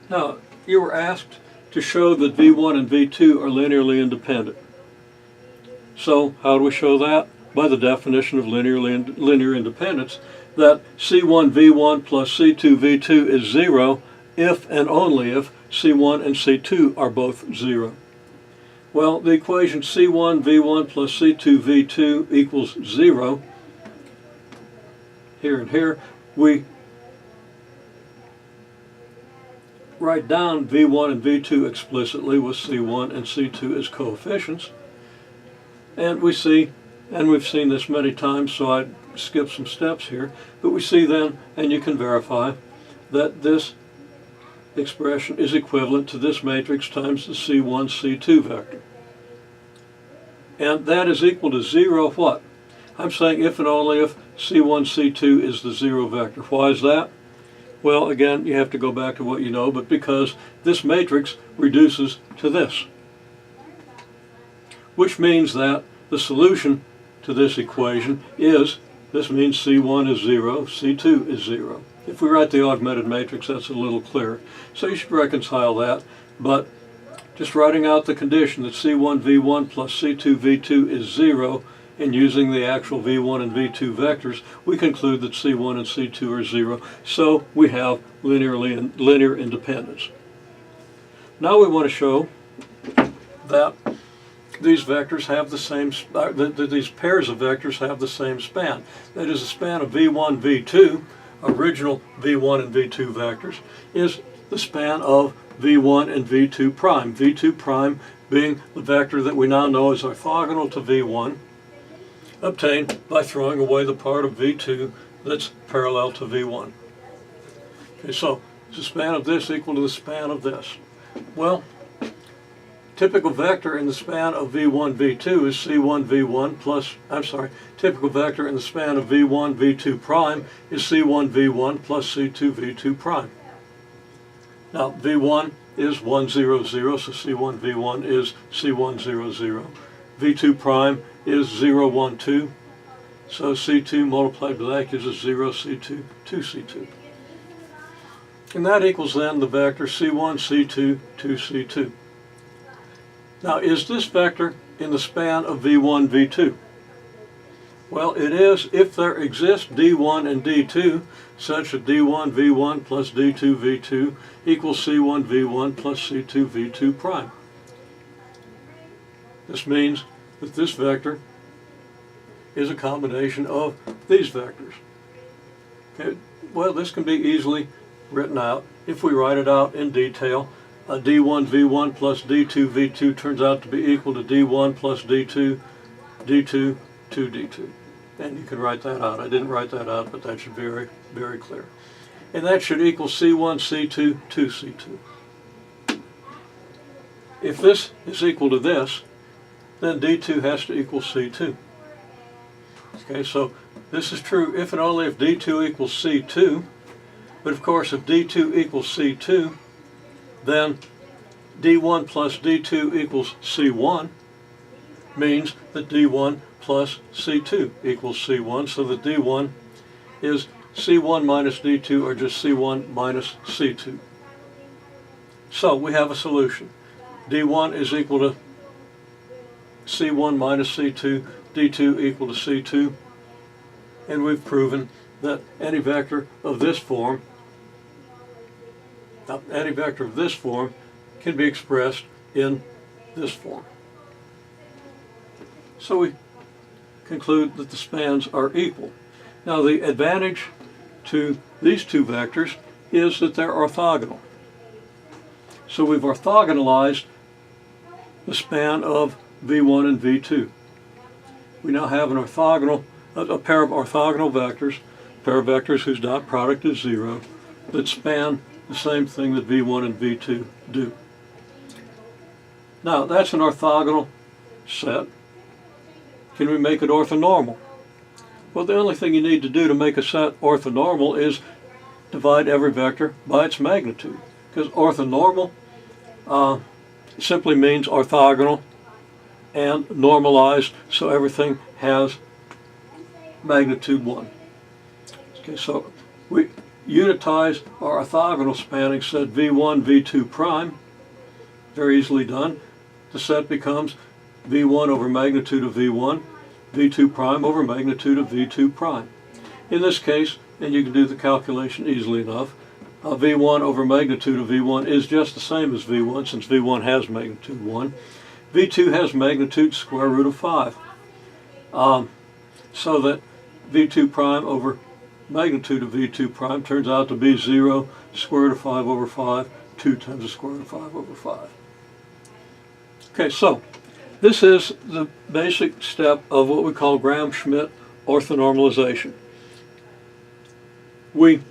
Now, you were asked to show that V1 and V2 are linearly independent. So, how do we show that? By the definition of linear independence, that C1V1 plus C2V2 is 0 if and only if C1 and C2 are both 0. Well, the equation C1V1 plus C2V2 equals 0, here and here, we write down V1 and V2 explicitly with C1 and C2 as coefficients. And we see, and we've seen this many times, so I skip some steps here, but we see then, and you can verify, that this expression is equivalent to this matrix times the C1, C2 vector. And that is equal to 0 what? I'm saying if and only if C1, C2 is the 0 vector. Why is that? Well, again, you have to go back to what you know, but because this matrix reduces to this. Which means that the solution to this equation is, this means C1 is 0, C2 is 0. If we write the augmented matrix, that's a little clearer. So you should reconcile that, but just writing out the condition that C1V1 plus C2V2 is 0, and using the actual V1 and V2 vectors, we conclude that C1 and C2 are 0. So we have linear independence. Now we want to show that these vectors have the same, that these pairs of vectors have the same span. That is, the span of V1, V2, original V1 and V2 vectors, is the span of V1 and V2 prime. V2 prime being the vector that we now know is orthogonal to V1, obtained by throwing away the part of V2 that's parallel to V1. Okay, so is the span of this equal to the span of this? Well, typical vector in the span of V1, V2 is C1, V1 plus, typical vector in the span of V1, V2 prime is C1, V1 plus C2, V2 prime. Now, V1 is 1, 0, 0, so C1, V1 is C1, 0, 0. V2 prime is 0, 1, 2, so C2 multiplied by that gives us 0, C2, 2, C2. And that equals then the vector C1, C2, 2, C2. Now, is this vector in the span of V1, V2? Well, it is if there exists D1 and D2 such that D1, V1 plus D2, V2 equals C1, V1 plus C2, V2 prime. This means that this vector is a combination of these vectors. Okay. Well, this can be easily written out. If we write it out in detail, D1, V1 plus D2, V2 turns out to be equal to D1 plus D2, D2, 2D2. And you can write that out. I didn't write that out, but that should be very, very clear. And that should equal C1, C2, 2C2. If this is equal to this, then D2 has to equal C2. Okay, so this is true if and only if D2 equals C2. But of course, if D2 equals C2, then D1 plus D2 equals C1 means that D1 plus C2 equals C1, so that D1 is C1 minus D2 or just C1 minus C2. So we have a solution. D1 is equal to C1 minus C2, D2 equal to C2, and we've proven that any vector of this form can be expressed in this form. So we conclude that the spans are equal. Now, the advantage to these two vectors is that they're orthogonal. So we've orthogonalized the span of V1 and V2. We now have a pair of orthogonal vectors, a pair of vectors whose dot product is 0, that span the same thing that V1 and V2 do. Now, that's an orthogonal set. Can we make it orthonormal? Well, the only thing you need to do to make a set orthonormal is divide every vector by its magnitude, because orthonormal simply means orthogonal and normalized, so everything has magnitude 1. Okay, so unitize our orthogonal spanning set V1, V2 prime. Very easily done. The set becomes V1 over magnitude of V1, V2 prime over magnitude of V2 prime. In this case, and you can do the calculation easily enough, V1 over magnitude of V1 is just the same as V1 since V1 has magnitude 1. V2 has magnitude square root of 5. So that V2 prime over magnitude of V2 prime turns out to be 0 square root of 5 over 5, 2 times the square root of 5 over 5. Okay, so this is the basic step of what we call Gram-Schmidt orthonormalization. We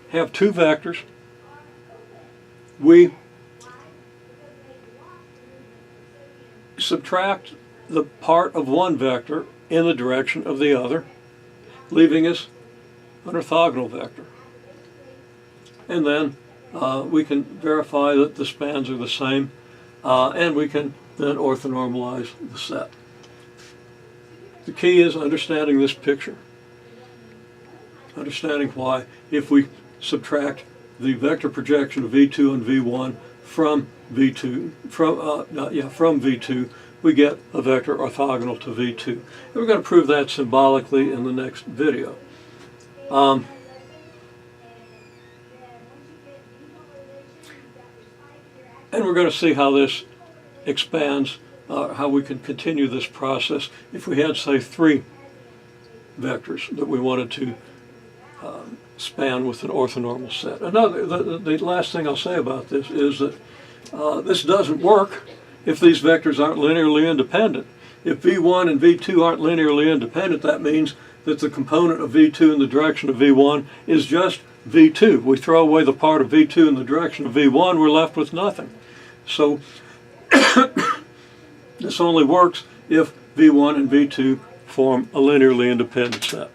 have two vectors. We subtract the part of one vector in the direction of the other, leaving us an orthogonal vector. And then we can verify that the spans are the same, and we can then orthonormalize the set. The key is understanding this picture, understanding why if we subtract the vector projection of V2 and V1 from V2, from V2, we get a vector orthogonal to V2. And we're going to prove that symbolically in the next video. And we're going to see how this expands, how we can continue this process if we had, say, 3 vectors that we wanted to span with an orthonormal set. The last thing I'll say about this is that this doesn't work if these vectors aren't linearly independent. If V1 and V2 aren't linearly independent, that means that the component of V2 in the direction of V1 is just V2. We throw away the part of V2 in the direction of V1, we're left with nothing. So this only works if V1 and V2 form a linearly independent set.